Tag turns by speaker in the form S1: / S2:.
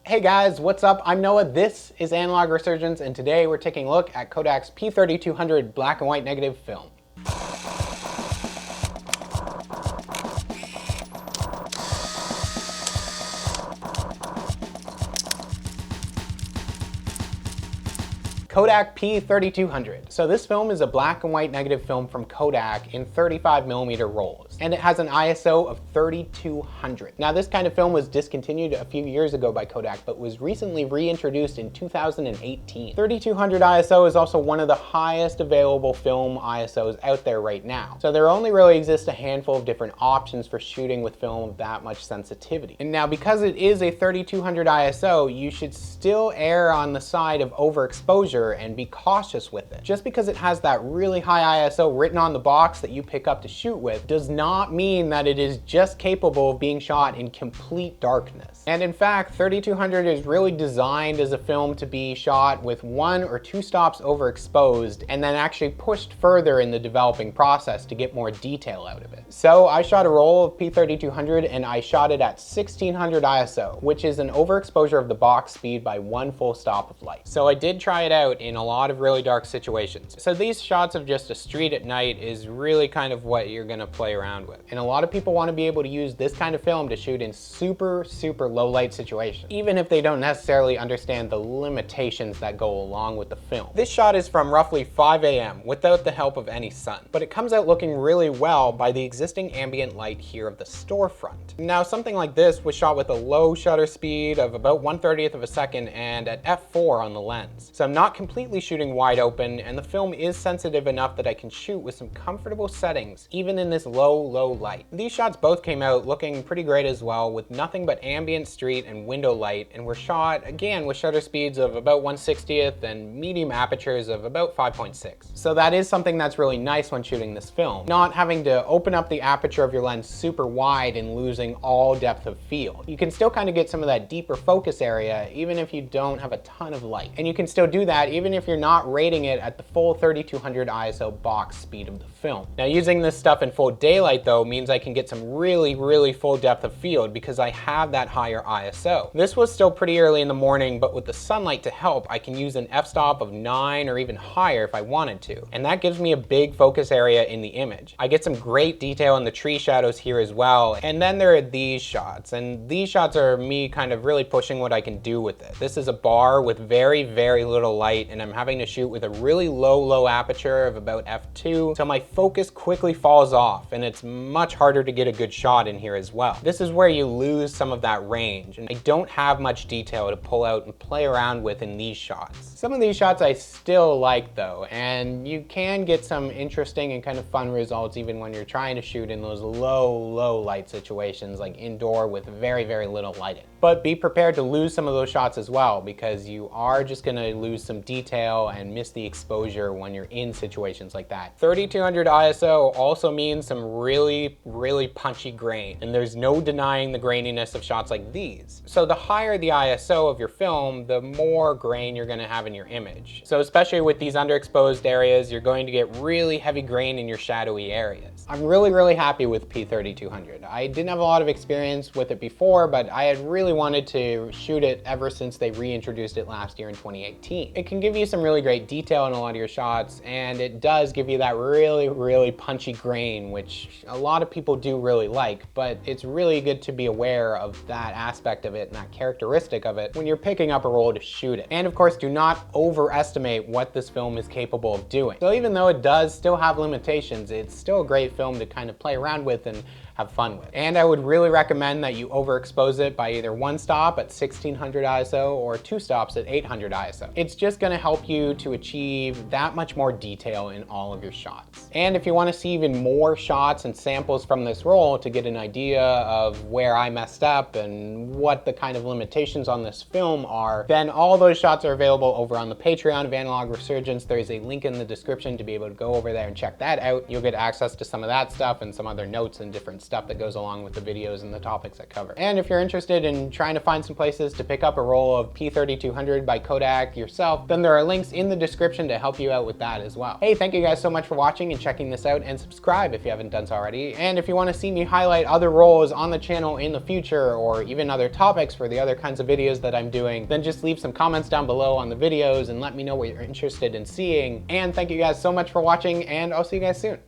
S1: Hey guys, what's up? I'm Noah, this is Analog Resurgence, and today we're taking a look at Kodak's P3200 black and white negative film. Kodak P3200. So this film is a black and white negative film from Kodak in 35mm rolls, and it has an ISO of 3200. Now this kind of film was discontinued a few years ago by Kodak, but was recently reintroduced in 2018. 3200 ISO is also one of the highest available film ISOs out there right now. So there only really exists a handful of different options for shooting with film of that much sensitivity. And now because it is a 3200 ISO, you should still err on the side of overexposure and be cautious with it. Just because it has that really high ISO written on the box that you pick up to shoot with does not mean that it is just capable of being shot in complete darkness. And in fact, 3200 is really designed as a film to be shot with 1 or 2 stops overexposed and then actually pushed further in the developing process to get more detail out of it. So I shot a roll of P3200 and I shot it at 1600 ISO, which is an overexposure of the box speed by 1 full stop of light. So I did try it out in a lot of really dark situations. So these shots of just a street at night is really kind of what you're gonna play around with. And a lot of people want to be able to use this kind of film to shoot in super low light situations, even if they don't necessarily understand the limitations that go along with the film. This shot is from roughly 5 a.m. without the help of any sun, but it comes out looking really well by the existing ambient light here of the storefront. Now something like this was shot with a low shutter speed of about 1/30th of a second and at f4 on the lens. So I'm not completely shooting wide open, and the film is sensitive enough that I can shoot with some comfortable settings, even in this low light. These shots both came out looking pretty great as well, with nothing but ambient street and window light, and were shot again with shutter speeds of about 1/60th and medium apertures of about 5.6. So that is something that's really nice when shooting this film, not having to open up the aperture of your lens super wide and losing all depth of field. You can still kind of get some of that deeper focus area even if you don't have a ton of light, and you can still do that even if you're not rating it at the full 3200 ISO box speed of the film. Now using this stuff in full daylight though means I can get some really full depth of field because I have that higher ISO. This was still pretty early in the morning, but with the sunlight to help, I can use an f-stop of 9 or even higher if I wanted to, and that gives me a big focus area in the image. I get some great detail in the tree shadows here as well, and then there are these shots, and these shots are me kind of really pushing what I can do with it. This is a bar with very little light, and I'm having to shoot with a really low aperture of about f2, so my focus quickly falls off, and it's much harder to get a good shot in here as well. This is where you lose some of that range, and I don't have much detail to pull out and play around with in these shots. Some of these shots I still like though, and you can get some interesting and kind of fun results even when you're trying to shoot in those low light situations, like indoor with very little lighting. But be prepared to lose some of those shots as well, because you are just gonna lose some detail and miss the exposure when you're in situations like that. 3200 ISO also means some really punchy grain, and there's no denying the graininess of shots like these. So the higher the ISO of your film, the more grain you're gonna have in your image. So especially with these underexposed areas, you're going to get really heavy grain in your shadowy areas. I'm really happy with P3200. I didn't have a lot of experience with it before, but I had really wanted to shoot it ever since they reintroduced it last year in 2018. It can give you some really great detail in a lot of your shots, and it does give you that really punchy grain, which a lot of people do really like, but it's really good to be aware of that aspect of it and that characteristic of it when you're picking up a roll to shoot it. And of course, do not overestimate what this film is capable of doing. So even though it does still have limitations, it's still a great film to kind of play around with and have fun with. And I would really recommend that you overexpose it by either 1 stop at 1600 ISO or 2 stops at 800 ISO. It's just gonna help you to achieve that much more detail in all of your shots. And if you wanna see even more shots and samples from this roll to get an idea of where I messed up and what the kind of limitations on this film are, then all those shots are available over on the Patreon of Analog Resurgence. There's a link in the description to be able to go over there and check that out. You'll get access to some of that stuff and some other notes and different stuff that goes along with the videos and the topics I cover. And if you're interested in trying to find some places to pick up a roll of P3200 by Kodak yourself, then there are links in the description to help you out with that as well. Hey, thank you guys so much for watching and checking this out, and subscribe if you haven't done so already. And if you want to see me highlight other rolls on the channel in the future, or even other topics for the other kinds of videos that I'm doing, then just leave some comments down below on the videos and let me know what you're interested in seeing. And thank you guys so much for watching, and I'll see you guys soon.